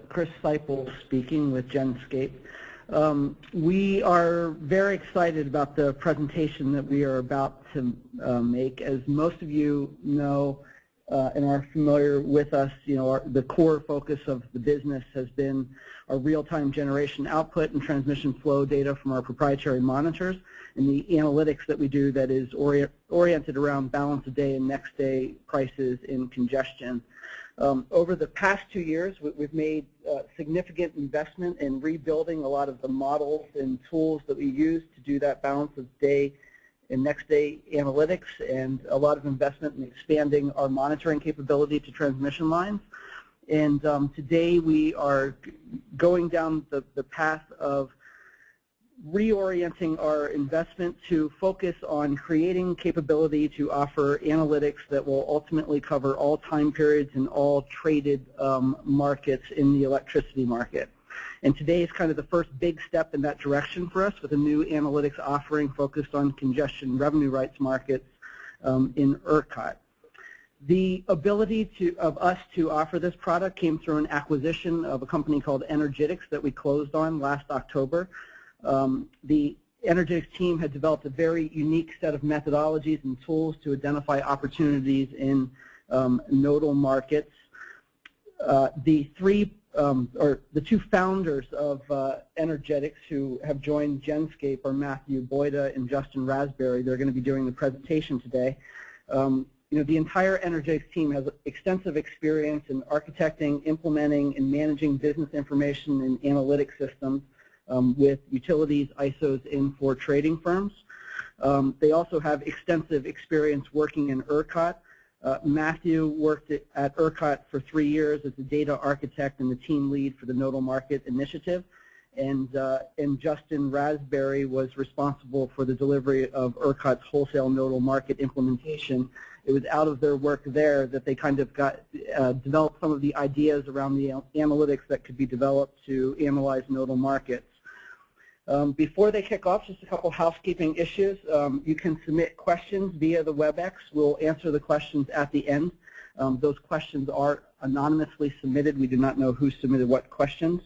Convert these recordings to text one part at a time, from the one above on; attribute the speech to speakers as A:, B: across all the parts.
A: Chris Seipel speaking with Genscape. We are very excited about the presentation that we are about to make. As most of you know and are familiar with us, the core focus of the business has been our real-time generation output and transmission flow data from our proprietary monitors, and the analytics that we do that is oriented around balance of day and next day prices in congestion. Over the past 2 years, we've made significant investment in rebuilding a lot of the models and tools that we use to do that balance of day and next day analytics, and a lot of investment in expanding our monitoring capability to transmission lines. And today we are going down the path of reorienting our investment to focus on creating capability to offer analytics that will ultimately cover all time periods and all traded markets in the electricity market. And today is kind of the first big step in that direction for us, with a new analytics offering focused on congestion revenue rights markets in ERCOT. The ability of us to offer this product came through an acquisition of a company called Energetics that we closed on last October. The Energetics team had developed a very unique set of methodologies and tools to identify opportunities in nodal markets. The two founders of Energetics who have joined Genscape are Matthew Boyda and Justin Raspberry. They're going to be doing the presentation today. The entire Energetics team has extensive experience in architecting, implementing, and managing business information and analytic systems with utilities, ISOs, and for trading firms. They also have extensive experience working in ERCOT. Matthew worked at ERCOT for 3 years as a data architect and the team lead for the Nodal Market Initiative. And Justin Raspberry was responsible for the delivery of ERCOT's wholesale nodal market implementation. It was out of their work there that they kind of developed some of the ideas around the analytics that could be developed to analyze nodal markets. Before they kick off, just a couple housekeeping issues. You can submit questions via the WebEx. We'll answer the questions at the end. Those questions are anonymously submitted. We do not know who submitted what questions.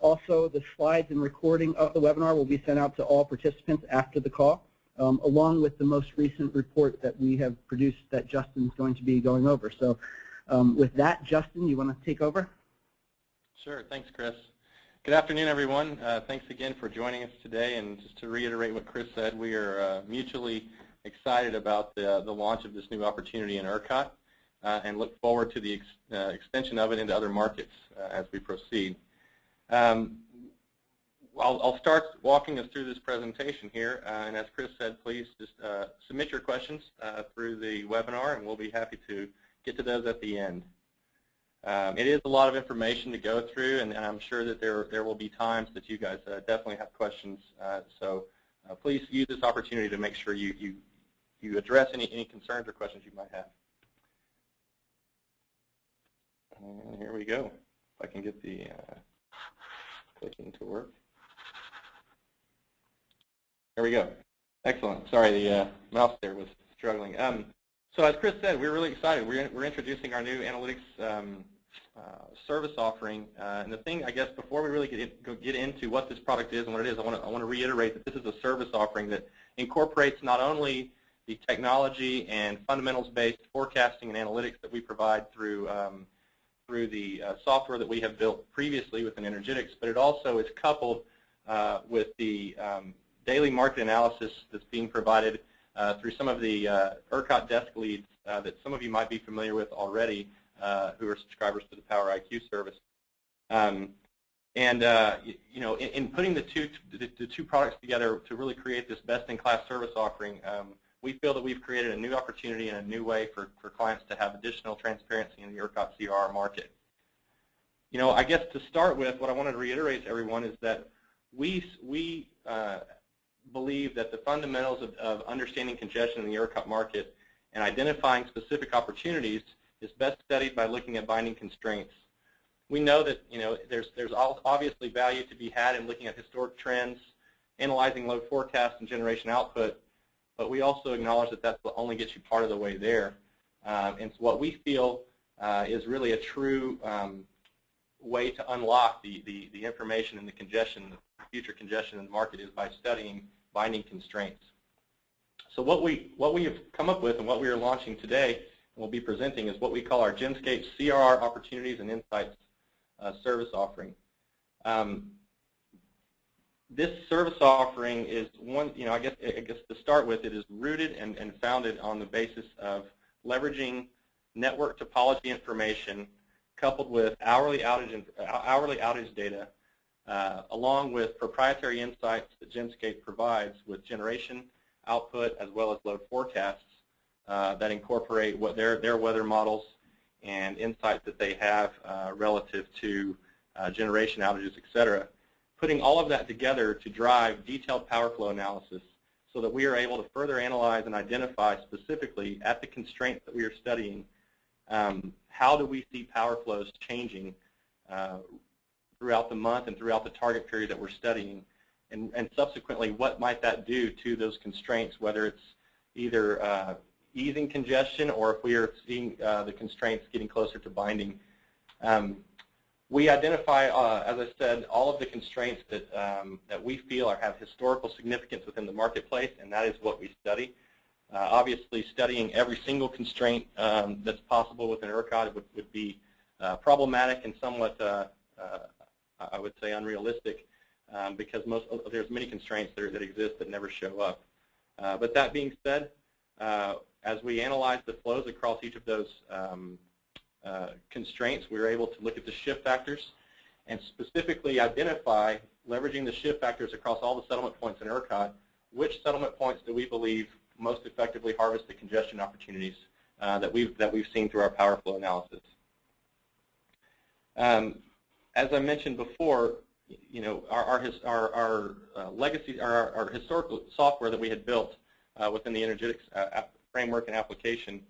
A: Also, the slides and recording of the webinar will be sent out to all participants after the call, along with the most recent report that we have produced that Justin's going to be going over. So with that, Justin, you want to take over?
B: Sure. Thanks, Chris. Good afternoon, everyone. Thanks again for joining us today. And just to reiterate what Chris said, we are mutually excited about the launch of this new opportunity in ERCOT and look forward to the extension of it into other markets as we proceed. I'll start walking us through this presentation here, and as Chris said, please just submit your questions through the webinar, and we'll be happy to get to those at the end. It is a lot of information to go through, and I'm sure that there will be times that you guys definitely have questions, so please use this opportunity to make sure you address any concerns or questions you might have. And here we go. If I can get the clicking to work. There we go. Excellent. Sorry, the mouse there was struggling. So as Chris said, we're really excited. We're introducing our new analytics service offering. And the thing, I guess, before we really get into what this product is and what it is, I want to reiterate that this is a service offering that incorporates not only the technology and fundamentals-based forecasting and analytics that we provide through the software that we have built previously within Energetics, but it also is coupled with the daily market analysis that's being provided through some of the ERCOT desk leads that some of you might be familiar with already who are subscribers to the Power IQ service. In putting the two products together to really create this best-in-class service offering, we feel that we've created a new opportunity and a new way for clients to have additional transparency in the ERCOT CRR market. I guess to start with, what I wanted to reiterate to everyone is that we believe that the fundamentals of understanding congestion in the ERCOT market and identifying specific opportunities is best studied by looking at binding constraints. We know that there's obviously value to be had in looking at historic trends, analyzing load forecast and generation output, but we also acknowledge that that only gets you part of the way there. And so what we feel is really a true way to unlock the information and the congestion, the future congestion in the market is by studying binding constraints. So what we have come up with and what we are launching today and we'll be presenting is what we call our Genscape CRR Opportunities and Insights service offering. This service offering is one, I guess to start with, it is rooted and founded on the basis of leveraging network topology information coupled with hourly outage data, along with proprietary insights that Genscape provides with generation output as well as load forecasts that incorporate what their weather models and insights that they have relative to generation outages, etc. Putting all of that together to drive detailed power flow analysis so that we are able to further analyze and identify specifically at the constraints that we are studying, how do we see power flows changing throughout the month and throughout the target period that we're studying, and subsequently what might that do to those constraints, whether it's either easing congestion or if we are seeing the constraints getting closer to binding. We identify, as I said, all of the constraints that we feel have historical significance within the marketplace, and that is what we study. Obviously, studying every single constraint that's possible within ERCOT would be problematic and somewhat, I would say, unrealistic, because there's many constraints that exist that never show up. But that being said, as we analyze the flows across each of those constraints, we were able to look at the shift factors and specifically identify, leveraging the shift factors across all the settlement points in ERCOT, which settlement points do we believe most effectively harvest the congestion opportunities that we've seen through our power flow analysis. As I mentioned before, our legacy, our historical software that we had built within the energetics framework and application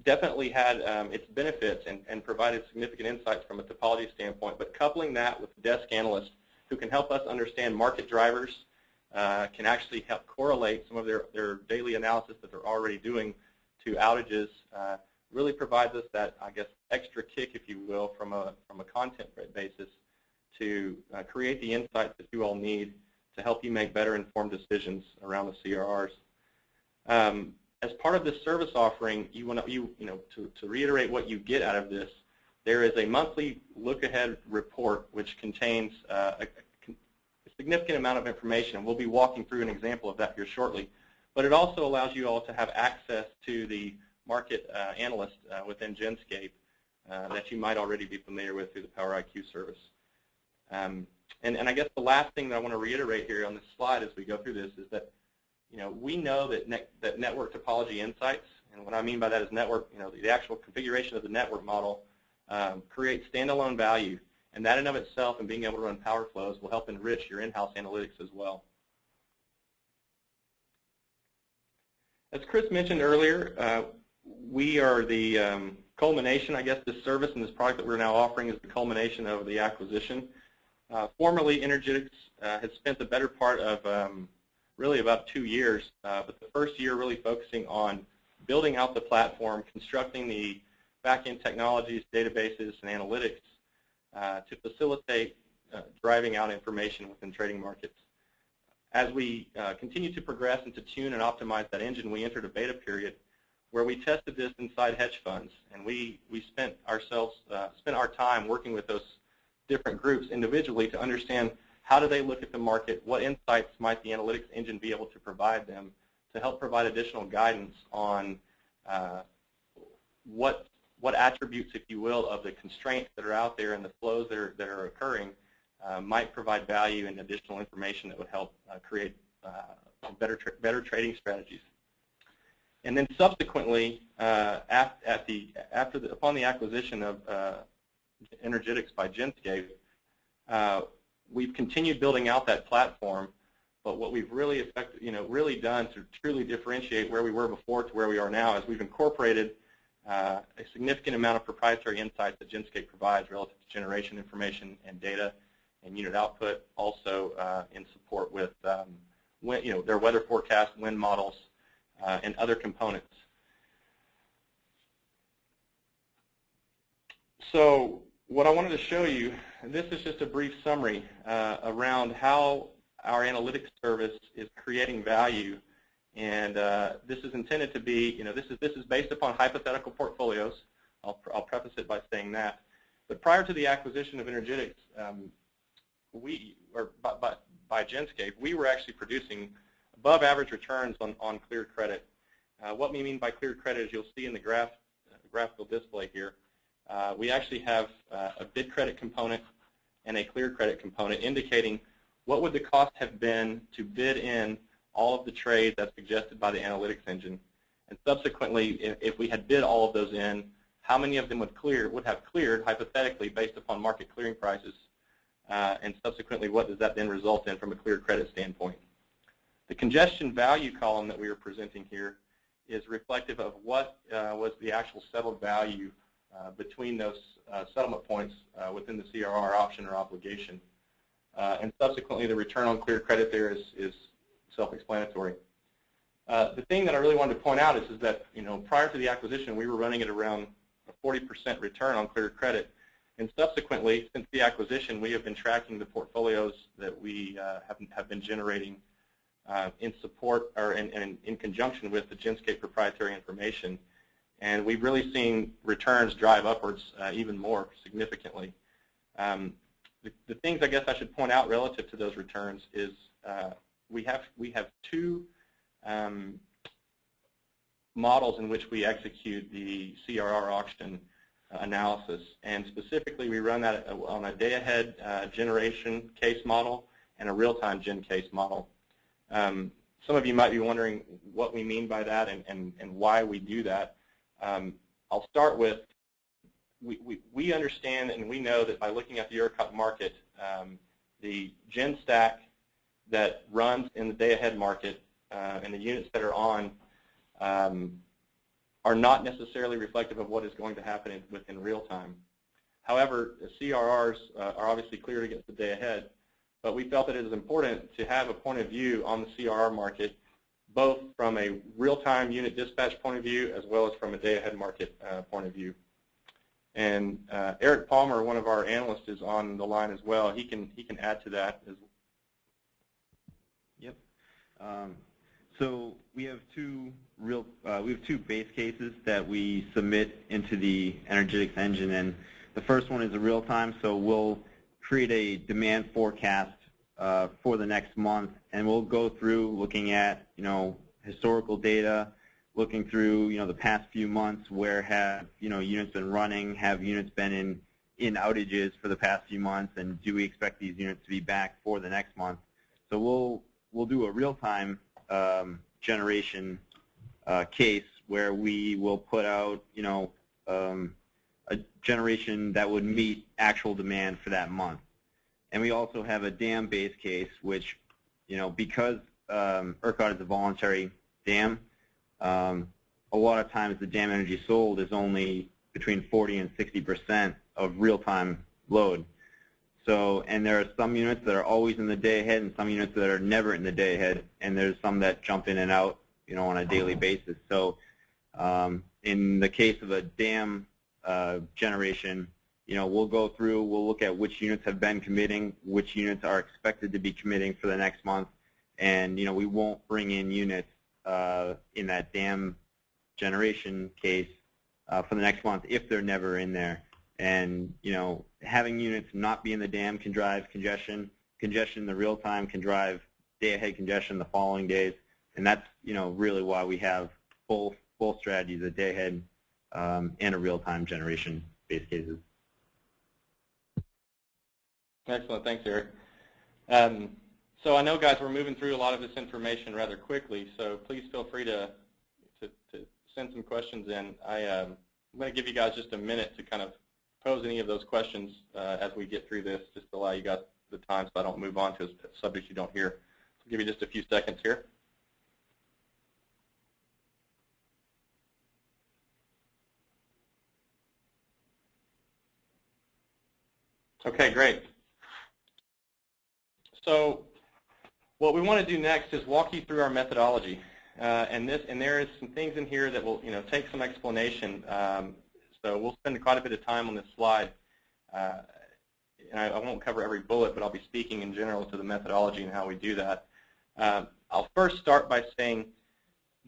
B: definitely had its benefits and provided significant insights from a topology standpoint, but coupling that with desk analysts who can help us understand market drivers, can actually help correlate some of their daily analysis that they're already doing to outages, really provides us that, I guess, extra kick, if you will, from a content basis to create the insights that you all need to help you make better informed decisions around the CRRs. As part of this service offering, to reiterate what you get out of this, there is a monthly look-ahead report which contains a significant amount of information, and we'll be walking through an example of that here shortly. But it also allows you all to have access to the market analyst within Genscape that you might already be familiar with through the Power IQ service. And I guess the last thing that I want to reiterate here on this slide as we go through this is that we know that network topology insights, and what I mean by that is network, the actual configuration of the network model creates standalone value, and that in of itself and being able to run power flows will help enrich your in-house analytics as well. As Chris mentioned earlier, we are the culmination, I guess, this service and this product that we're now offering is the culmination of the acquisition. Formerly, Energetics had spent the better part of really about 2 years, but the first year really focusing on building out the platform, constructing the back-end technologies, databases, and analytics to facilitate driving out information within trading markets. As we continue to progress and to tune and optimize that engine, we entered a beta period where we tested this inside hedge funds, and we spent our time working with those different groups individually to understand how do they look at the market, what insights might the analytics engine be able to provide them to help provide additional guidance on what attributes, if you will, of the constraints that are out there and the flows that are occurring might provide value and additional information that would help create better trading strategies. And then subsequently, upon the acquisition of Energetics by Genscape, we've continued building out that platform. But what we've really really done to truly differentiate where we were before to where we are now is we've incorporated a significant amount of proprietary insights that Genscape provides relative to generation information and data and unit output, also in support with their weather forecast, wind models, and other components. So what I wanted to show you, this is just a brief summary around how our analytics service is creating value. And this is intended to be, this is based upon hypothetical portfolios. I'll preface it by saying that. But prior to the acquisition of Energetics, by Genscape, we were actually producing above average returns on cleared credit. What we mean by cleared credit, as you'll see in the graphical display here, we actually have a bid credit component and a cleared credit component indicating what would the cost have been to bid in all of the trades as suggested by the analytics engine. And subsequently, if we had bid all of those in, how many of them would have cleared hypothetically based upon market clearing prices, and subsequently what does that then result in from a cleared credit standpoint. The congestion value column that we are presenting here is reflective of what was the actual settled value between those settlement points within the CRR option or obligation. And subsequently, the return on cleared credit there is self-explanatory. The thing that I really wanted to point out is that prior to the acquisition, we were running at around a 40% return on cleared credit. And subsequently, since the acquisition, we have been tracking the portfolios that we have been generating in support or in conjunction with the Genscape proprietary information. And we've really seen returns drive upwards even more significantly. The things I guess I should point out relative to those returns is we have two models in which we execute the CRR auction analysis, and specifically we run that on a day-ahead generation case model and a real-time gen case model. Some of you might be wondering what we mean by that and why we do that. I'll start with we understand and we know that by looking at the ERCOT market, the gen stack that runs in the day-ahead market and the units that are on are not necessarily reflective of what is going to happen within real time. However, the CRRs are obviously cleared against the day ahead, but we felt that it is important to have a point of view on the CRR market, both from a real-time unit dispatch point of view as well as from a day-ahead market point of view. And Eric Palmer, one of our analysts, is on the line as well. He can add to that.
C: Yep. So we have two base cases that we submit into the Energetics engine, and the first one is a real time. So we'll create a demand forecast for the next month, and we'll go through looking at historical data, looking through the past few months where have units been running, have units been in outages for the past few months, and do we expect these units to be back for the next month? So we'll do a real time generation case where we will put out a generation that would meet actual demand for that month. And we also have a dam base case, which because ERCOT is a voluntary dam, a lot of times the dam energy sold is only between 40 and 60% of real-time load. So, and there are some units that are always in the day ahead and some units that are never in the day ahead, and there's some that jump in and out, on a daily basis. So, in the case of a dam generation, we'll go through, we'll look at which units have been committing, which units are expected to be committing for the next month, and we won't bring in units in that dam generation case for the next month if they're never in there. And having units not be in the dam can drive congestion. Congestion in the real time can drive day-ahead congestion the following days, and that's really why we have both strategies, a day-ahead and a real-time generation base cases.
B: Excellent, thanks, Eric. So I know, guys, we're moving through a lot of this information rather quickly, so please feel free to send some questions in. I'm going to give you guys just a minute to kind of pose any of those questions as we get through this, just to allow you guys the time so I don't move on to a subject you don't hear. So I'll give you just a few seconds here. Okay, great. So what we want to do next is walk you through our methodology, and there is some things in here that will take some explanation. So we'll spend quite a bit of time on this slide. and I won't cover every bullet, but I'll be speaking in general to the methodology and how we do that. I'll first start by saying,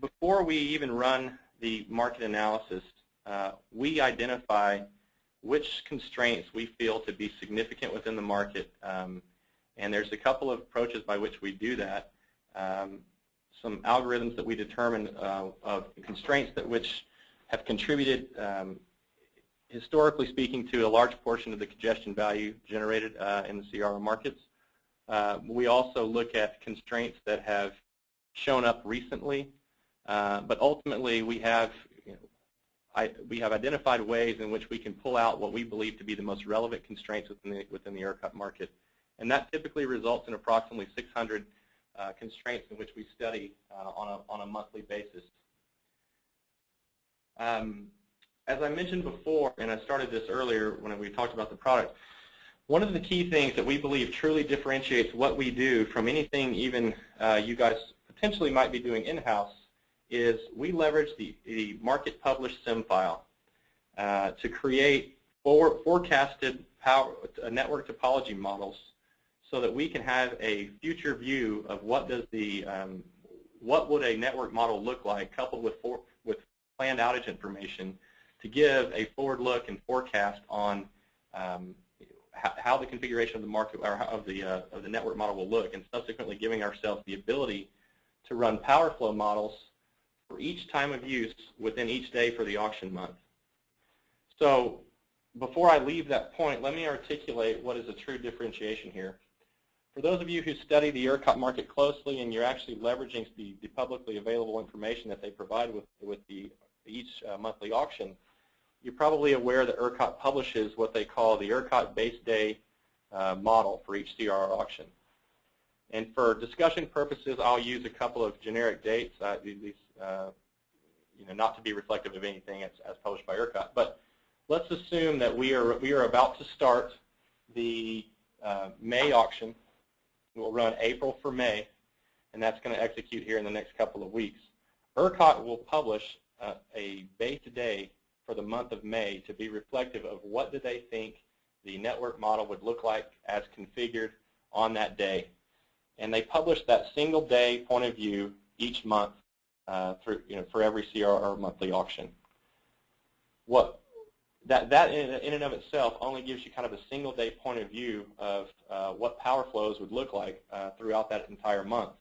B: before we even run the market analysis, we identify which constraints we feel to be significant within the market, and there's a couple of approaches by which we do that. Some algorithms that we determine of constraints that which have contributed, historically speaking, to a large portion of the congestion value generated in the CRR markets. We also look at constraints that have shown up recently, but ultimately we have identified ways in which we can pull out what we believe to be the most relevant constraints within the ERCOT market, and that typically results in approximately 600 constraints in which we study on a monthly basis. As I mentioned before, and I started this earlier when we talked about the product, one of the key things that we believe truly differentiates what we do from anything even you guys potentially might be doing in-house is we leverage the market published SIM file to create forecasted network topology models so that we can have a future view of what would a network model look like, coupled with planned outage information, to give a forward look and forecast on how the configuration of the market or of the network model will look, and subsequently giving ourselves the ability to run power flow models for each time of use within each day for the auction month. So before I leave that point, let me articulate what is a true differentiation here. For those of you who study the ERCOT market closely and you're actually leveraging the publicly available information that they provide with each monthly auction, you're probably aware that ERCOT publishes what they call the ERCOT base day model for each CRR auction. And for discussion purposes, I'll use a couple of generic dates, not to be reflective of anything as published by ERCOT. But let's assume that we are about to start the May auction. We'll run April for May, and that's going to execute here in the next couple of weeks. ERCOT will publish a base day for the month of May to be reflective of what do they think the network model would look like as configured on that day. And they publish that single day point of view each month for every CRR monthly auction. That in and of itself only gives you kind of a single day point of view of what power flows would look like throughout that entire month.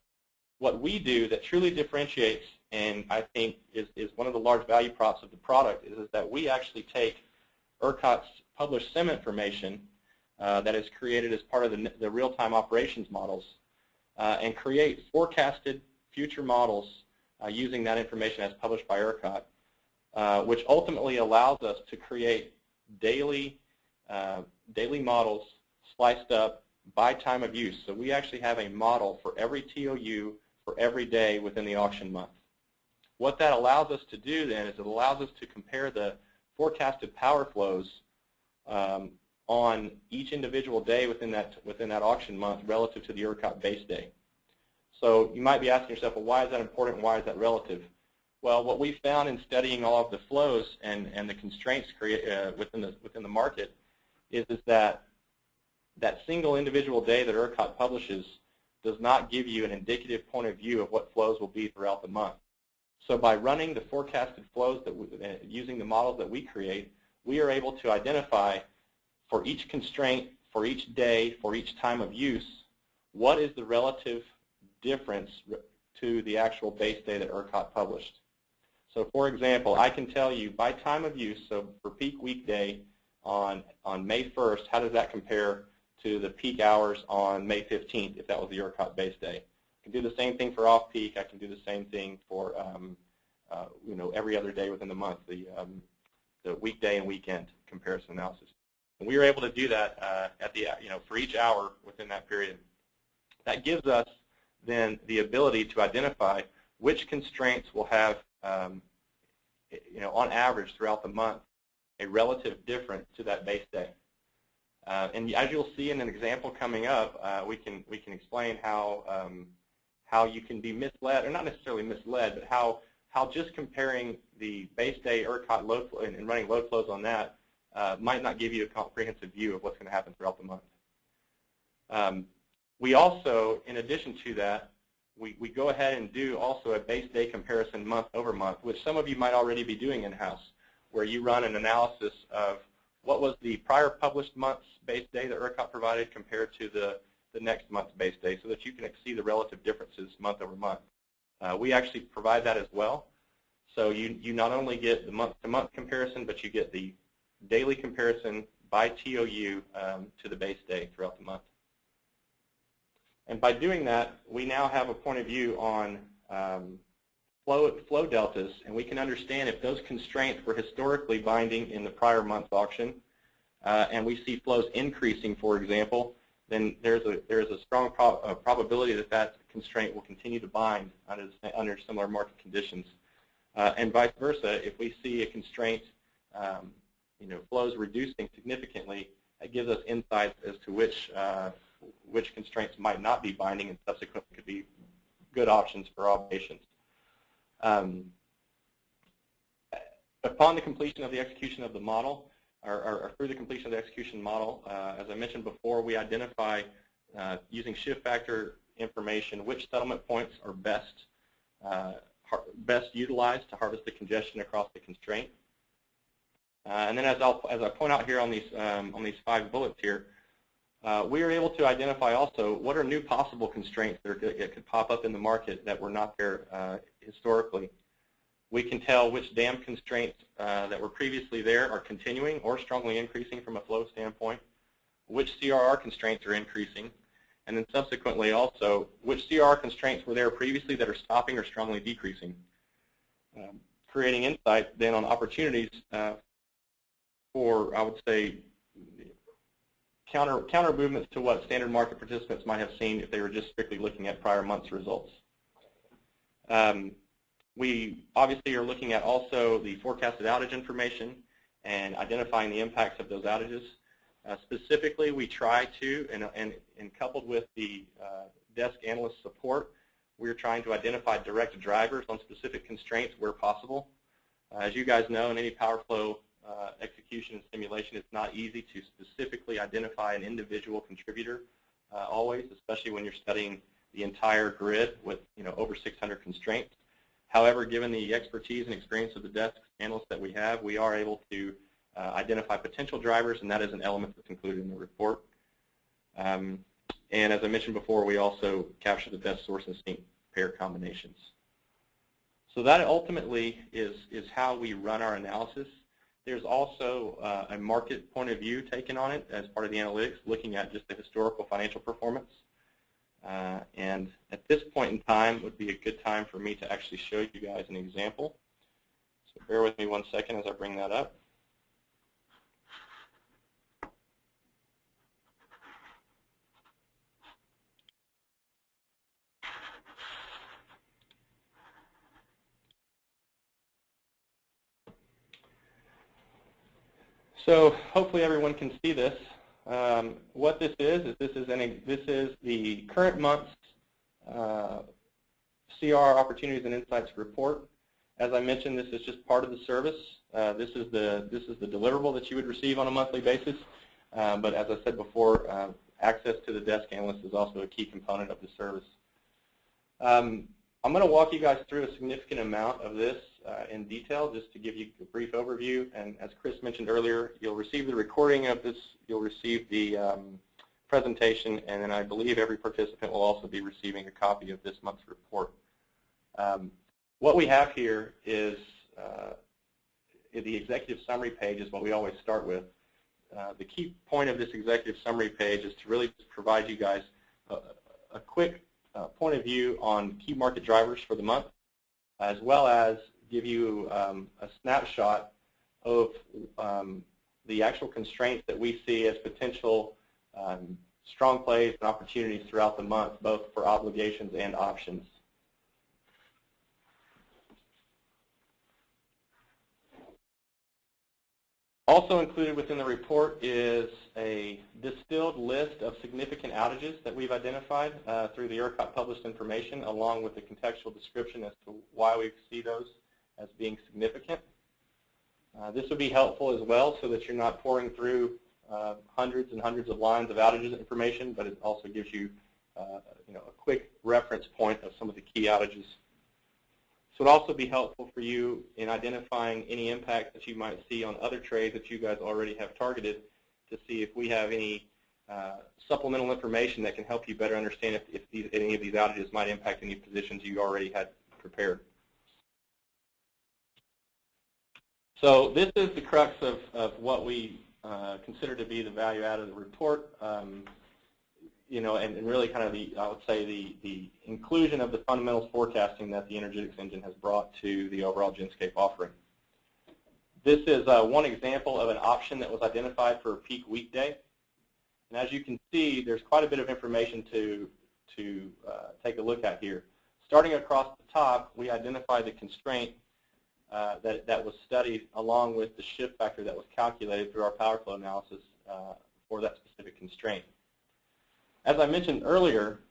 B: What we do that truly differentiates, and I think is one of the large value props of the product, is that we actually take ERCOT's published SIM information that is created as part of the real-time operations models and create forecasted future models using that information as published by ERCOT. Which ultimately allows us to create daily models sliced up by time of use. So we actually have a model for every TOU for every day within the auction month. What that allows us to do then is it allows us to compare the forecasted power flows on each individual day within that auction month relative to the ERCOT base day. So you might be asking yourself, well, why is that important and why is that relative? Well, what we found in studying all of the flows and the constraints within the market is that single individual day that ERCOT publishes does not give you an indicative point of view of what flows will be throughout the month. So by running the forecasted flows using the models that we create, we are able to identify for each constraint, for each day, for each time of use, what is the relative difference to the actual base day that ERCOT published. So for example, I can tell you by time of use, so for peak weekday on May 1st, how does that compare to the peak hours on May 15th if that was the ERCOT base day. I can do the same thing for off-peak. I can do the same thing for every other day within the month, the weekday and weekend comparison analysis. And we were able to do that for each hour within that period. That gives us then the ability to identify which constraints will have on average throughout the month, a relative difference to that base day. And as you'll see in an example coming up, we can explain how you can be misled, or not necessarily misled, but how just comparing the base day ERCOT load flow and running load flows on that might not give you a comprehensive view of what's going to happen throughout the month. We also, in addition to that, we go ahead and do also a base day comparison month over month, which some of you might already be doing in-house, where you run an analysis of what was the prior published month's base day that ERCOT provided compared to the next month's base day, so that you can see the relative differences month over month. We actually provide that as well. So you not only get the month-to-month comparison, but you get the daily comparison by TOU to the base day throughout the month. And by doing that, we now have a point of view on flow deltas, and we can understand if those constraints were historically binding in the prior month's auction, and we see flows increasing, for example, then there's a strong probability that that constraint will continue to bind under similar market conditions. And vice versa, if we see a constraint, flows reducing significantly, it gives us insights as to which constraints might not be binding and subsequently could be good options for operations. Upon the completion of the execution of the model, or through the completion of the execution model, as I mentioned before, we identify using shift factor information which settlement points are best utilized to harvest the congestion across the constraint. And then as I point out here on these 5 bullets here, we are able to identify also what are new possible constraints that could pop up in the market that were not there historically. We can tell which dam constraints that were previously there are continuing or strongly increasing from a flow standpoint, which CRR constraints are increasing, and then subsequently also which CRR constraints were there previously that are stopping or strongly decreasing, creating insight then on opportunities for, I would say, counter movements to what standard market participants might have seen if they were just strictly looking at prior month's results. We obviously are looking at also the forecasted outage information and identifying the impacts of those outages. Specifically, we try to, and coupled with the desk analyst support, we're trying to identify direct drivers on specific constraints where possible. As you guys know, in any power flow execution and simulation, it's not easy to specifically identify an individual contributor always, especially when you're studying the entire grid with over 600 constraints. However, given the expertise and experience of the desk analysts that we have, we are able to identify potential drivers, and that is an element that's included in the report. And as I mentioned before, we also capture the best source and sink pair combinations. So that ultimately is how we run our analysis. There's also a market point of view taken on it as part of the analytics, looking at just the historical financial performance. And at this point in time would be a good time for me to actually show you guys an example. So bear with me 1 second as I bring that up. So hopefully everyone can see this. What this is this is the current month's CRR Opportunities and Insights report. As I mentioned, this is just part of the service. This is the deliverable that you would receive on a monthly basis. But as I said before, access to the desk analyst is also a key component of the service. I'm going to walk you guys through a significant amount of this in detail, just to give you a brief overview. And as Chris mentioned earlier, you'll receive the recording of this, you'll receive the presentation, and then I believe every participant will also be receiving a copy of this month's report. What we have here is the executive summary page is what we always start with. The key point of this executive summary page is to really provide you guys a quick point of view on key market drivers for the month, as well as give you a snapshot of the actual constraints that we see as potential strong plays and opportunities throughout the month, both for obligations and options. Also included within the report is a distilled list of significant outages that we've identified through the ERCOT published information, along with a contextual description as to why we see those as being significant. This would be helpful as well so that you're not pouring through hundreds and hundreds of lines of outages information, but it also gives you, a quick reference point of some of the key outages. So it would also be helpful for you in identifying any impact that you might see on other trades that you guys already have targeted to see if we have any supplemental information that can help you better understand if any of these outages might impact any positions you already had prepared. So this is the crux of what we consider to be the value add of the report, and really kind of I would say the inclusion of the fundamentals forecasting that the Energetics engine has brought to the overall Genscape offering. This is one example of an option that was identified for a peak weekday. And as you can see, there's quite a bit of information to take a look at here. Starting across the top, we identified the constraint that was studied along with the shift factor that was calculated through our power flow analysis for that specific constraint. As I mentioned earlier,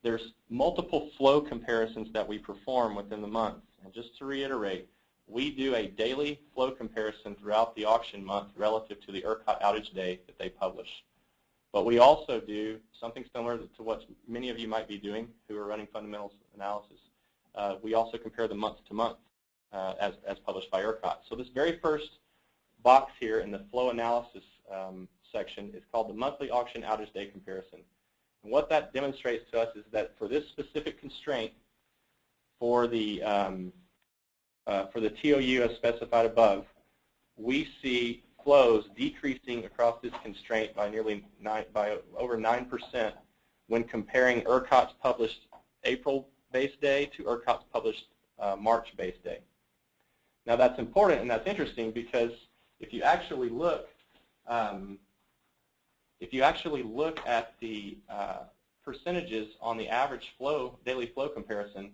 B: there's multiple flow comparisons that we perform within the month. And just to reiterate, we do a daily flow comparison throughout the auction month relative to the ERCOT outage day that they publish. But we also do something similar to what many of you might be doing who are running fundamentals analysis. We also compare the month to month as published by ERCOT. So this very first box here in the flow analysis section is called the monthly auction outage day comparison. And what that demonstrates to us is that for this specific constraint, for the TOU as specified above, we see flows decreasing across this constraint by over 9% when comparing ERCOT's published April base day to ERCOT's published March base day. Now that's important and that's interesting because if you actually look at the percentages on the average daily flow comparison,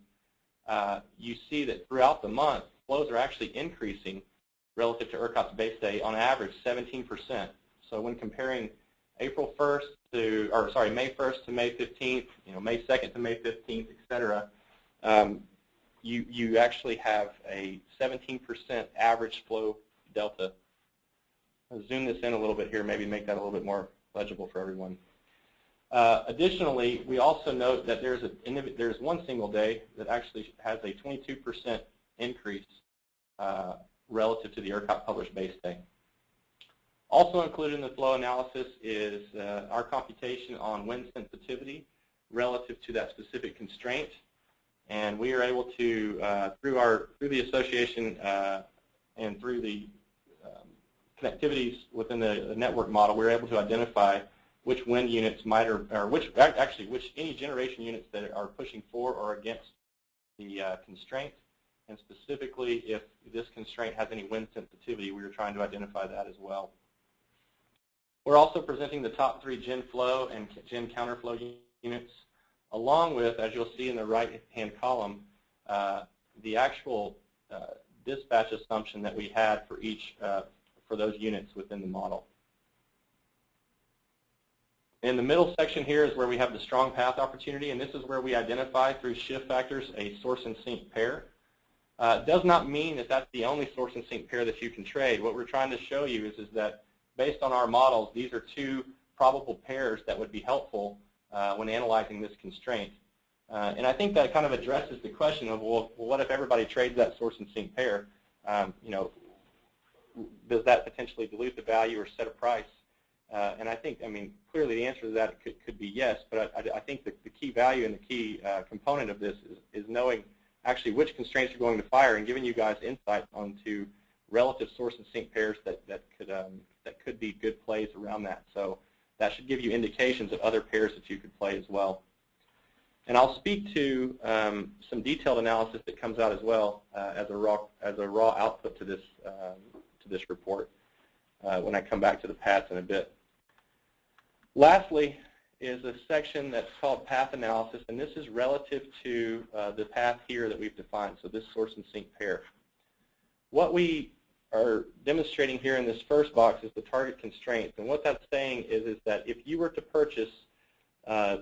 B: you see that throughout the month, flows are actually increasing relative to ERCOT's base day on average 17%. So when comparing May 1st to May 15th, May 2nd to May 15th, etc., you actually have a 17% average flow delta. I'll zoom this in a little bit here, maybe make that a little bit more legible for everyone. Additionally, we also note that there's one single day that actually has a 22% increase relative to the ERCOT published base day. Also included in the flow analysis is our computation on wind sensitivity relative to that specific constraint. And we are able to, through the association and through the connectivities within the network model, we're able to identify which wind units might, or which any generation units that are pushing for or against the constraint. And specifically, if this constraint has any wind sensitivity, we are trying to identify that as well. We're also presenting the top 3 gen flow and gen counterflow units, along with, as you'll see in the right-hand column, the actual dispatch assumption that we had for each for those units within the model. In the middle section here is where we have the strong path opportunity, and this is where we identify through shift factors a source and sink pair. It does not mean that that's the only source and sink pair that you can trade. What we're trying to show you is that based on our models, these are 2 probable pairs that would be helpful when analyzing this constraint. And I think that kind of addresses the question of, well, what if everybody trades that source and sink pair? Does that potentially dilute the value or set a price? And I think, clearly the answer to that could be yes, but I think that the key value and the key component of this is knowing actually which constraints you're going to fire and giving you guys insight onto relative source and sink pairs that could be good plays around that. So that should give you indications of other pairs that you could play as well. And I'll speak to some detailed analysis that comes out as well as a raw output to this report when I come back to the paths in a bit. Lastly is a section that's called path analysis, and this is relative to the path here that we've defined, so this source and sink pair. What we are demonstrating here in this first box is the target constraints, and what that's saying is that if you were to purchase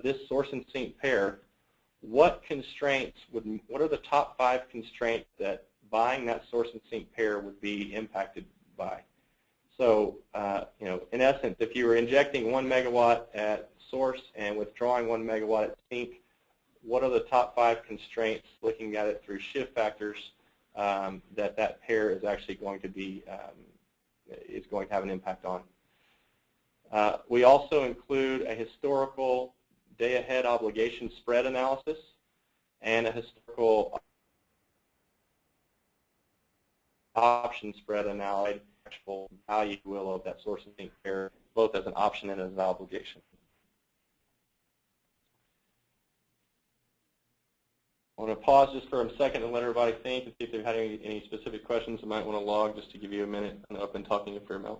B: this source and sink pair, what are the top 5 constraints that buying that source and sink pair would be impacted identify. So, in essence, if you were injecting 1 megawatt at source and withdrawing 1 megawatt at sink, what are the top 5 constraints, looking at it through shift factors, that pair is actually going to be have an impact on? We also include a historical day-ahead obligation spread analysis and a historical option spread analysis, actual value of that source and sink pair, both as an option and as an obligation. I want to pause just for a second and let everybody think and see if they've had any specific questions they might want to log, just to give you a minute. I know I've been talking a fair amount.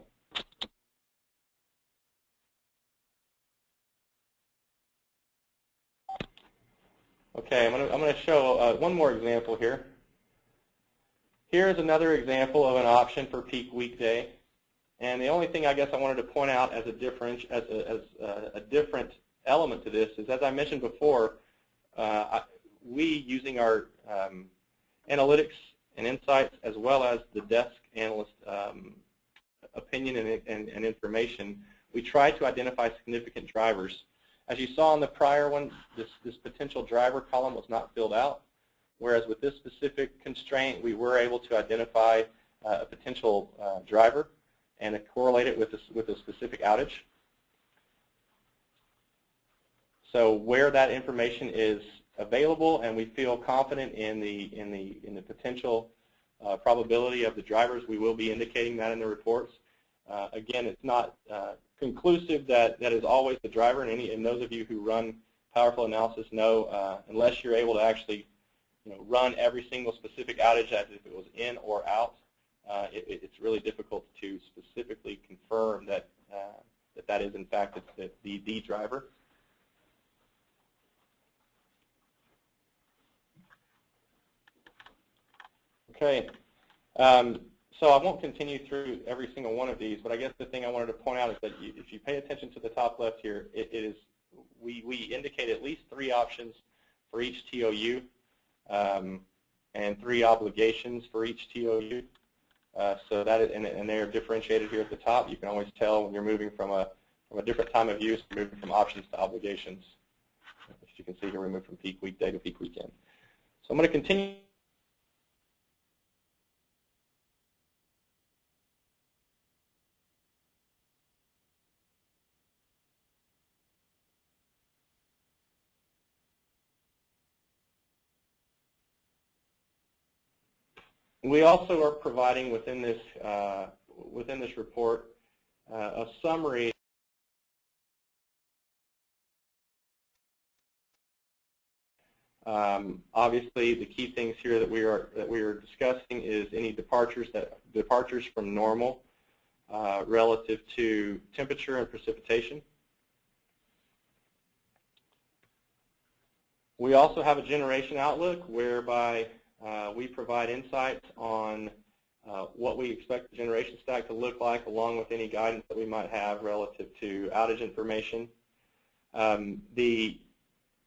B: Okay, I'm going to show one more example here. Here is another example of an option for peak weekday, and the only thing I guess I wanted to point out as a different element to this is, as I mentioned before, we, using our analytics and insights, as well as the desk analyst opinion and information, we try to identify significant drivers. As you saw in the prior one, this potential driver column was not filled out, whereas with this specific constraint, we were able to identify a potential driver and correlate it with a specific outage. So where that information is available and we feel confident in the potential probability of the drivers, we will be indicating that in the reports. Again, it's not conclusive that is always the driver, and those of you who run powerful analysis know unless you're able to actually run every single specific outage as if it was in or out, it's really difficult to specifically confirm that that is in fact the driver. Okay, so I won't continue through every single one of these, but I guess the thing I wanted to point out is that if you pay attention to the top left here, we indicate at least 3 options for each TOU and 3 obligations for each TOU. So that is, and they are differentiated here at the top. You can always tell when you're moving from a different time of use, moving from options to obligations. As you can see here, we moved from peak weekday to peak weekend. So I'm going to continue. We also are providing within this report a summary obviously, the key things here that we are discussing is any departures from normal relative to temperature and precipitation. We also have a generation outlook whereby we provide insights on what we expect the generation stack to look like, along with any guidance that we might have relative to outage information.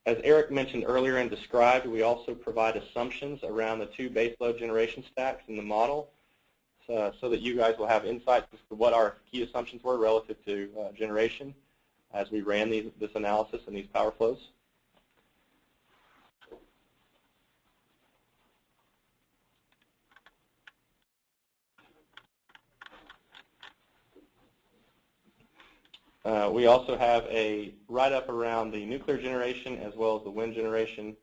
B: As Eric mentioned earlier and described, we also provide assumptions around the 2 baseload generation stacks in the model, so that you guys will have insights as to what our key assumptions were relative to generation as we ran this analysis and these power flows. We also have a write-up around the nuclear generation as well as the wind generation,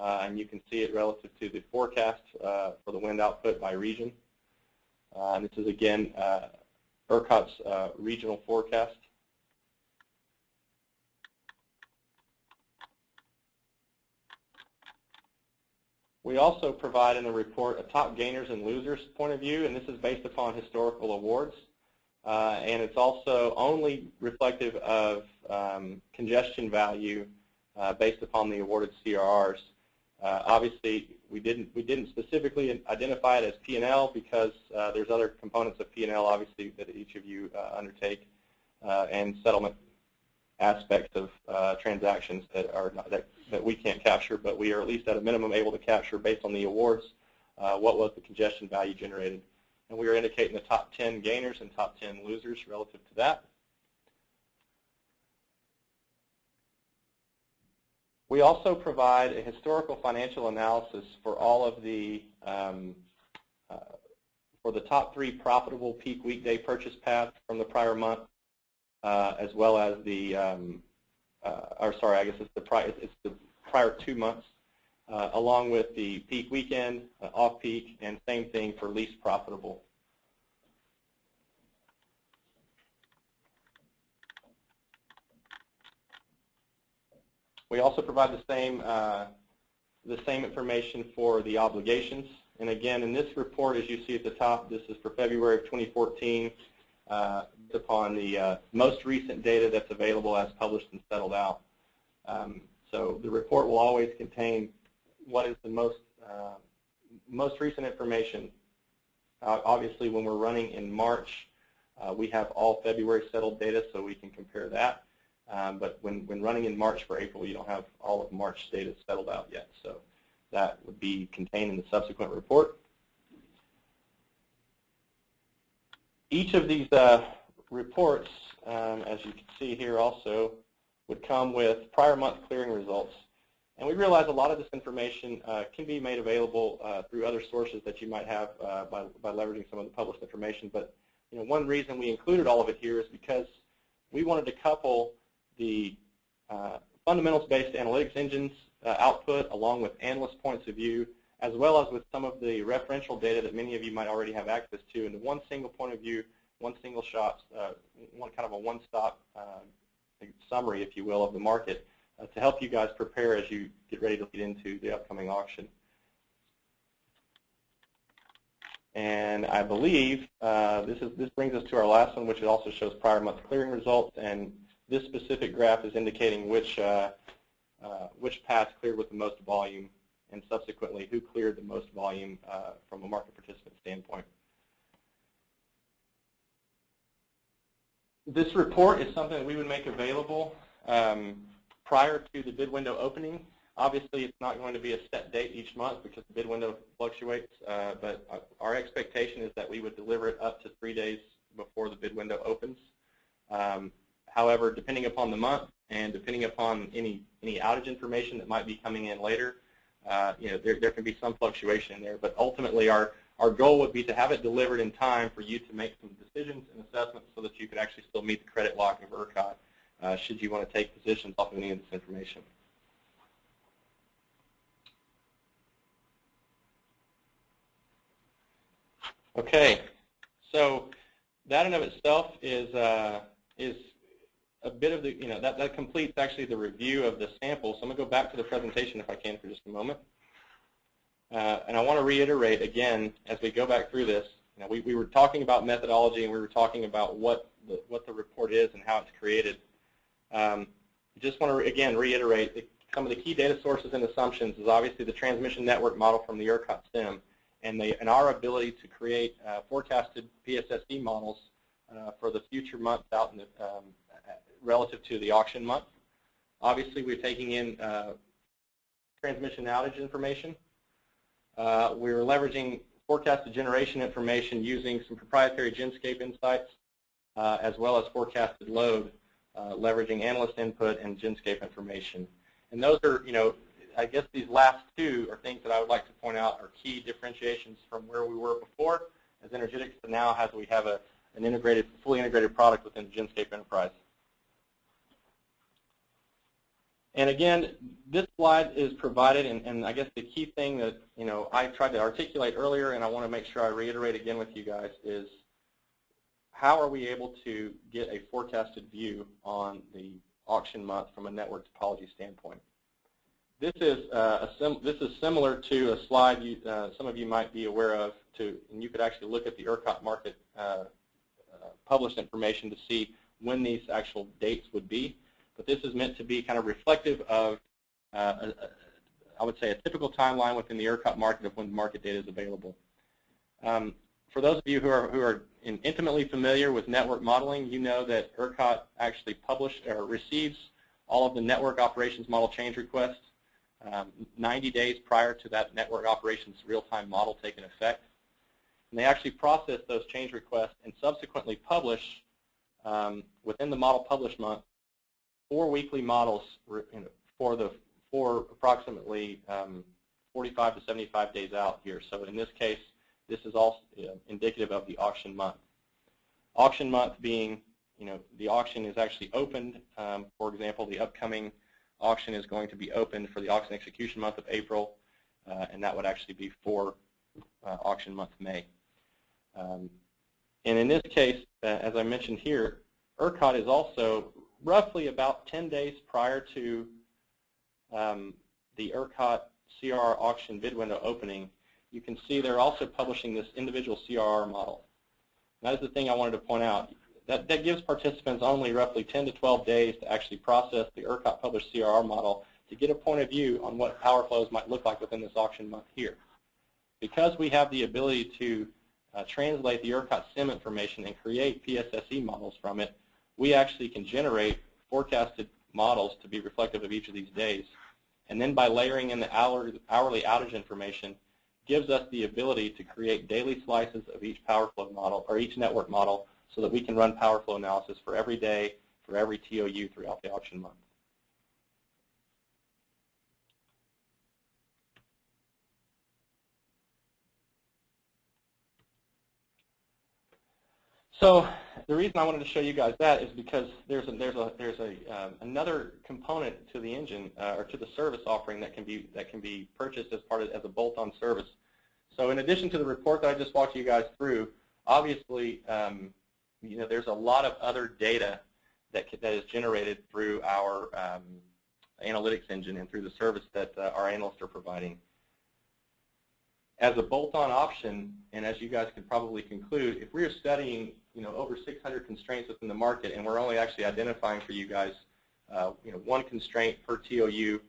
B: and you can see it relative to the forecast for the wind output by region. And this is, again, ERCOT's regional forecast. We also provide in the report a top gainers and losers point of view, and this is based upon historical awards. And it's also only reflective of congestion value based upon the awarded CRRs. Obviously, we didn't specifically identify it as P&L because there's other components of P&L, obviously, that each of you undertake, and settlement aspects of transactions that we can't capture, but we are at least at a minimum able to capture based on the awards what was the congestion value generated. and we are indicating the top 10 gainers and top 10 losers relative to that. We also provide a historical financial analysis for all of the for the top 3 profitable peak weekday purchase paths from the prior month, as well as the, or sorry, I guess it's the prior 2 months, along with the peak weekend, off-peak, and same thing for least profitable. We also provide the same information for the obligations. And again, in this report, as you see at the top, this is for February of 2014, upon the most recent data that's available as published and settled out. So the report will always contain what is the most recent information. Obviously, when we're running in March, we have all February settled data, so we can compare that. But when running in March for April, you don't have all of March data settled out yet. So that would be contained in the subsequent report. Each of these reports, as you can see here also, would come with prior month clearing results. And we realize a lot of this information can be made available through other sources that you might have by leveraging some of the published information. But one reason we included all of it here is because we wanted to couple the fundamentals-based analytics engines output along with analyst points of view, as well as with some of the referential data that many of you might already have access to, into one single point of view, one single shot, one kind of a one-stop summary, if you will, of the market to help you guys prepare as you get ready to lead into the upcoming auction. And I believe this brings us to our last one, which also shows prior month clearing results. And this specific graph is indicating which paths cleared with the most volume, and subsequently who cleared the most volume from a market participant standpoint. This report is something that we would make available prior to the bid window opening. Obviously, it's not going to be a set date each month because the bid window fluctuates, but our expectation is that we would deliver it up to 3 days before the bid window opens. However, depending upon the month and depending upon any outage information that might be coming in later, there can be some fluctuation in there. But ultimately, our goal would be to have it delivered in time for you to make some decisions and assessments so that you could actually still meet the credit lock of ERCOT should you want to take positions off of any of this information. Okay, so that in of itself is a bit of the, that completes actually the review of the sample. So I'm going to go back to the presentation if I can for just a moment. And I want to reiterate again, as we go back through this, we were talking about methodology and we were talking about what the report is and how it's created. Just want to, again, reiterate some of the key data sources and assumptions is obviously the transmission network model from the ERCOT SIM and our ability to create forecasted PSSE models for the future months out in the, relative to the auction month. Obviously, we're taking in transmission outage information. We're leveraging forecasted generation information using some proprietary Genscape insights, as well as forecasted load, leveraging analyst input and Genscape information. And those are, I guess these last two are things that I would like to point out are key differentiations from where we were before as Energetics to now as we have an fully integrated product within the Genscape enterprise. And again, this slide is provided, and I guess the key thing that I tried to articulate earlier, and I want to make sure I reiterate again with you guys, is how are we able to get a forecasted view on the auction month from a network topology standpoint? This is similar to a slide some of you might be aware of, and you could actually look at the ERCOT market published information to see when these actual dates would be. But this is meant to be kind of reflective of, I would say, a typical timeline within the ERCOT market of when market data is available. For those of you who are intimately familiar with network modeling, you know that ERCOT actually receives all of the network operations model change requests 90 days prior to that network operations real-time model taking effect. and they actually process those change requests and subsequently publish within the model publish month 4 weekly models for approximately 45 to 75 days out here. So in this case, this is also indicative of the auction month. Auction month being, the auction is actually opened. For example, the upcoming auction is going to be opened for the auction execution month of April, and that would actually be for auction month May. And in this case, as I mentioned here, ERCOT is also roughly about 10 days prior to the ERCOT CRR auction bid window opening. You can see they're also publishing this individual CRR model. That is the thing I wanted to point out. That gives participants only roughly 10 to 12 days to actually process the ERCOT published CRR model to get a point of view on what power flows might look like within this auction month here. Because we have the ability to translate the ERCOT SIM information and create PSSE models from it, we actually can generate forecasted models to be reflective of each of these days. And then by layering in the hourly outage information, gives us the ability to create daily slices of each power flow model or each network model so that we can run power flow analysis for every day, for every TOU throughout the auction month. So the reason I wanted to show you guys that is because there's another component to the engine or to the service offering that can be purchased as a bolt-on service. So in addition to the report that I just walked you guys through, obviously there's a lot of other data that is generated through our analytics engine and through the service that our analysts are providing. As a bolt-on option, and as you guys can probably conclude, if we are studying over 600 constraints within the market, and we're only actually identifying for you guys one constraint per TOU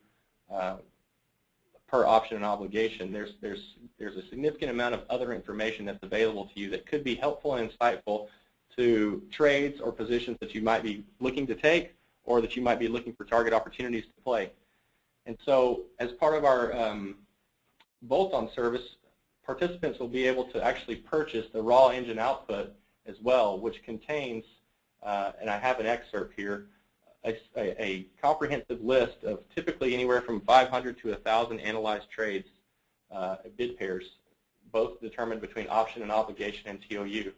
B: per option and obligation, there's a significant amount of other information that's available to you that could be helpful and insightful to trades or positions that you might be looking to take or that you might be looking for target opportunities to play. And so as part of our bolt-on service, participants will be able to actually purchase the raw engine output as well, which contains, and I have an excerpt here, a comprehensive list of typically anywhere from 500 to 1,000 analyzed trades, bid pairs, both determined between option and obligation and TOU.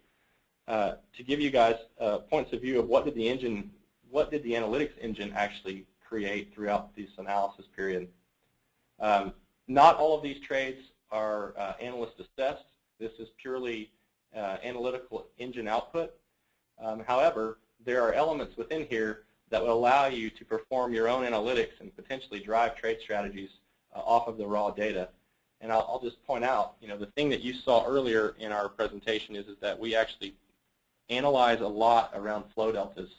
B: To give you guys points of view of what did the analytics engine actually create throughout this analysis period. Not all of these trades are analyst assessed. This is purely analytical engine output. However, there are elements within here that will allow you to perform your own analytics and potentially drive trade strategies off of the raw data. And I'll just point out, the thing that you saw earlier in our presentation is that we actually analyze a lot around flow deltas.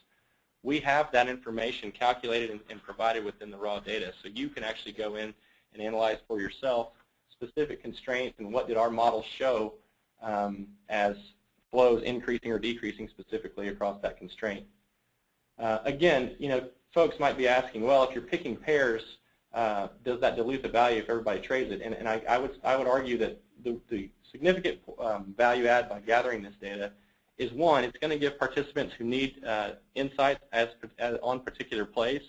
B: We have that information calculated and provided within the raw data, so you can actually go in and analyze for yourself specific constraints and what did our models show as flows increasing or decreasing specifically across that constraint. Again, folks might be asking, well, if you're picking pairs, does that dilute the value if everybody trades it? And I would argue that the significant value add by gathering this data is, one, it's going to give participants who need insights on particular plays.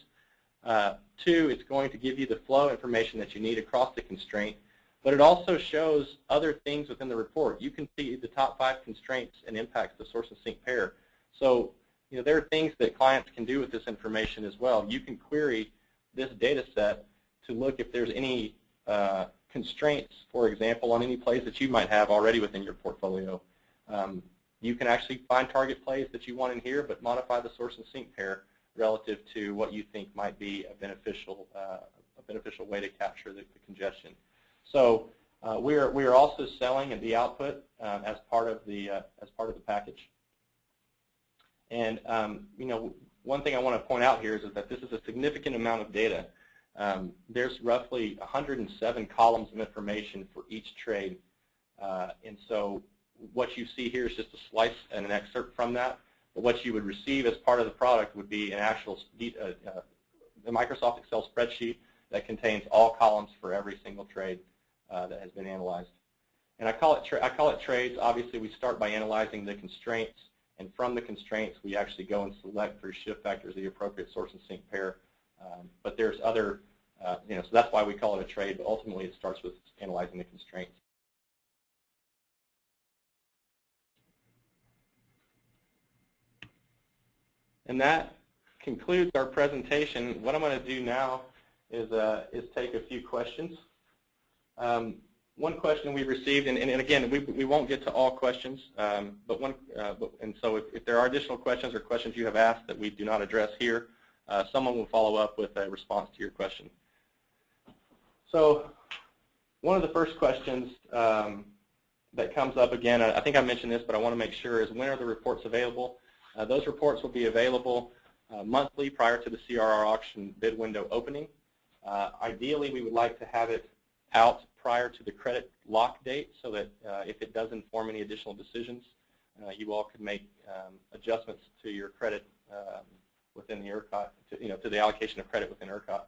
B: Two, it's going to give you the flow information that you need across the constraint, but it also shows other things within the report. You can see the top 5 constraints and impacts the source and sink pair. So there are things that clients can do with this information as well. You can query this data set to look if there's any constraints, for example, on any plays that you might have already within your portfolio. You can actually find target plays that you want in here, but modify the source and sink pair relative to what you think might be a beneficial way to capture the congestion. So we are also selling the output as part of the package. And one thing I want to point out here is that this is a significant amount of data. There's roughly 107 columns of information for each trade, and so what you see here is just a slice and an excerpt from that. But what you would receive as part of the product would be an actual the Microsoft Excel spreadsheet that contains all columns for every single trade that has been analyzed. And I call it trades. Obviously, we start by analyzing the constraints, and from the constraints, we actually go and select through shift factors the appropriate source and sink pair. But there's other, so that's why we call it a trade. But ultimately, it starts with analyzing the constraints. And that concludes our presentation. What I'm going to do now is take a few questions. One question we received, and again, we won't get to all questions, and so if there are additional questions or questions you have asked that we do not address here, someone will follow up with a response to your question. So one of the first questions that comes up, again, I think I mentioned this, but I want to make sure, is when are the reports available? Those reports will be available monthly prior to the CRR auction bid window opening. Ideally, we would like to have it out prior to the credit lock date so that if it does inform any additional decisions, you all could make adjustments to your credit within the ERCOT, to the allocation of credit within ERCOT.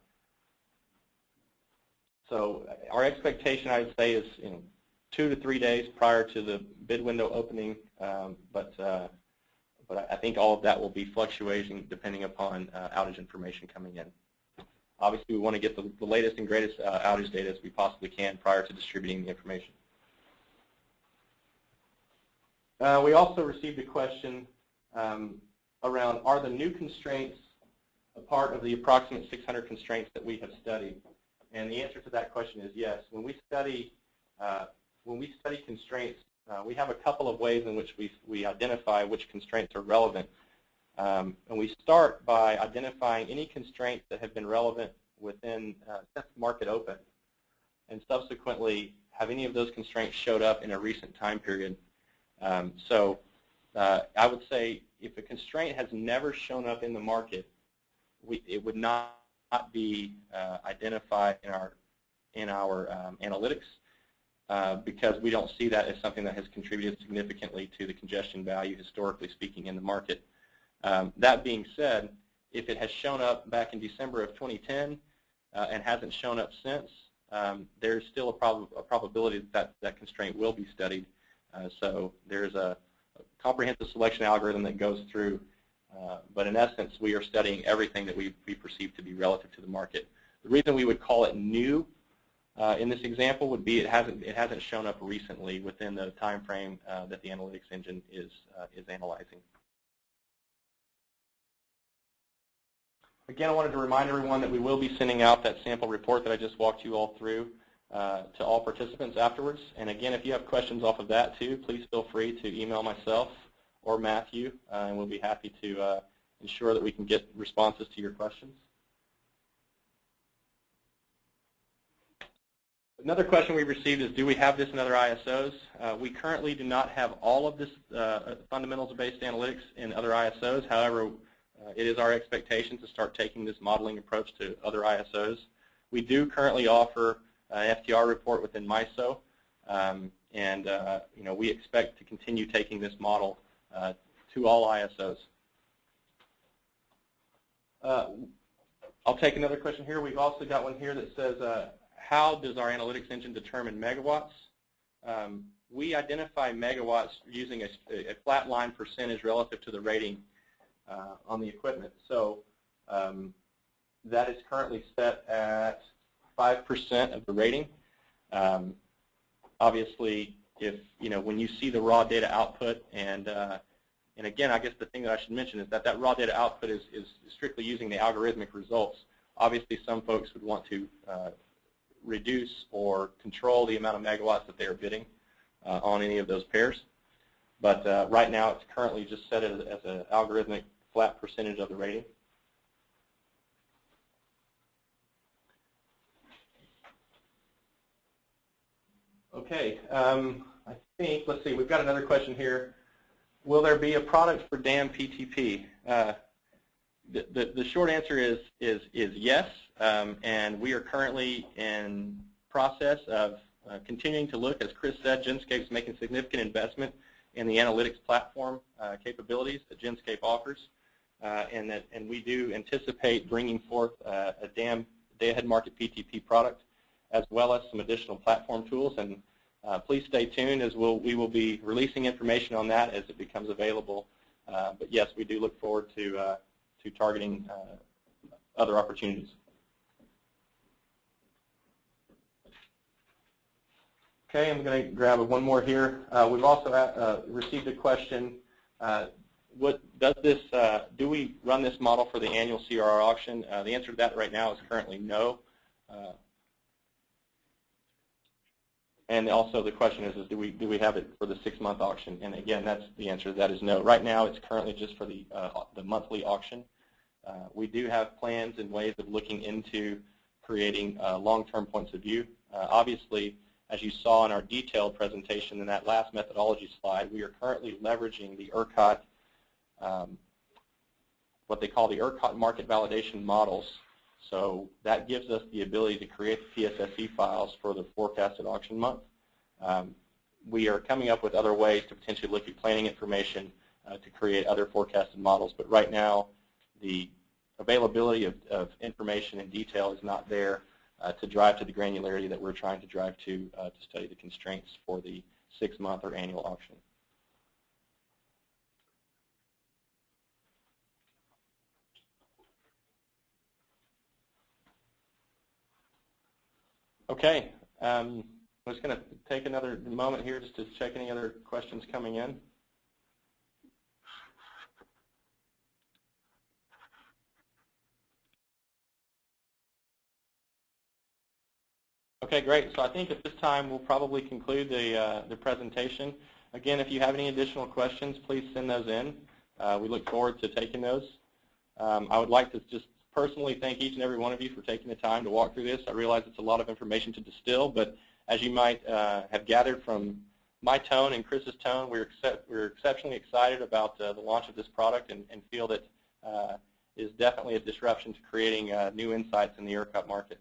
B: So our expectation, I would say, is 2 to 3 days prior to the bid window opening, but I think all of that will be fluctuating depending upon outage information coming in. Obviously, we want to get the latest and greatest outage data as we possibly can prior to distributing the information. We also received a question around, are the new constraints a part of the approximate 600 constraints that we have studied? And the answer to that question is yes. When we study constraints, we have a couple of ways in which we identify which constraints are relevant. And we start by identifying any constraints that have been relevant within since market open, and subsequently have any of those constraints showed up in a recent time period. So I would say if a constraint has never shown up in the market, it would not be identified in our analytics because we don't see that as something that has contributed significantly to the congestion value, historically speaking, in the market. That being said, if it has shown up back in December of 2010 and hasn't shown up since, there's still a probability that that constraint will be studied. So there's a comprehensive selection algorithm that goes through, but in essence, we are studying everything that we perceive to be relative to the market. The reason we would call it new in this example would be it hasn't shown up recently within the time frame that the analytics engine is analyzing. Again, I wanted to remind everyone that we will be sending out that sample report that I just walked you all through to all participants afterwards. And again, if you have questions off of that too, please feel free to email myself or Matthew, and we'll be happy to ensure that we can get responses to your questions. Another question we received is, do we have this in other ISOs? We currently do not have all of this fundamentals-based analytics in other ISOs. However, it is our expectation to start taking this modeling approach to other ISOs. We do currently offer an FTR report within MISO, and we expect to continue taking this model to all ISOs. I'll take another question here. We've also got one here that says, how does our analytics engine determine megawatts? We identify megawatts using a flat line percentage relative to the rating on the equipment. So that is currently set at 5% of the rating. Obviously, if when you see the raw data output, and again, I guess the thing that I should mention is that raw data output is strictly using the algorithmic results. Obviously, some folks would want to reduce or control the amount of megawatts that they are bidding on any of those pairs. But right now, it's currently just set as an algorithmic flat percentage of the rating. Okay, I think, let's see, we've got another question here. Will there be a product for DAM PTP? The short answer is yes, and we are currently in process of continuing to look. As Chris said, Genscape is making significant investment in the analytics platform capabilities that Genscape offers, and we do anticipate bringing forth a DAM day-ahead market PTP product, as well as some additional platform tools. And please stay tuned as we will be releasing information on that as it becomes available. But yes, we do look forward to targeting other opportunities. Okay, I'm going to grab one more here. We've also received a question. Do we run this model for the annual CRR auction? The answer to that right now is currently no. And also the question is do we have it for the 6-month auction? And again, that's the answer to that is no. Right now, it's currently just for the monthly auction. We do have plans and ways of looking into creating long-term points of view. Obviously, as you saw in our detailed presentation in that last methodology slide, we are currently leveraging the ERCOT, what they call the ERCOT market validation models. So that gives us the ability to create the PSSE files for the forecasted auction month. We are coming up with other ways to potentially look at planning information to create other forecasted models, but right now the availability of information and detail is not there to drive to the granularity that we're trying to drive to study the constraints for the 6-month or annual auction. Okay, I'm just going to take another moment here just to check any other questions coming in. Okay, great. So I think at this time we'll probably conclude the presentation. Again, if you have any additional questions, please send those in. We look forward to taking those. I would like to just personally thank each and every one of you for taking the time to walk through this. I realize it's a lot of information to distill, but as you might have gathered from my tone and Chris's tone, we're exceptionally excited about the launch of this product and feel that is definitely a disruption to creating new insights in the ERCOT market.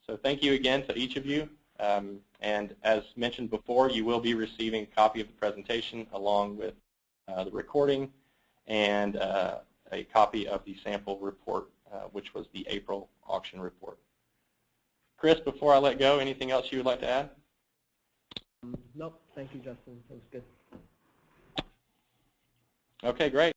B: So thank you again to each of you. And as mentioned before, you will be receiving a copy of the presentation along with the recording and a copy of the sample report, which was the April auction report. Chris, before I let go, anything else you would like to add?
A: Nope. Thank you, Justin. That was good.
B: Okay, great.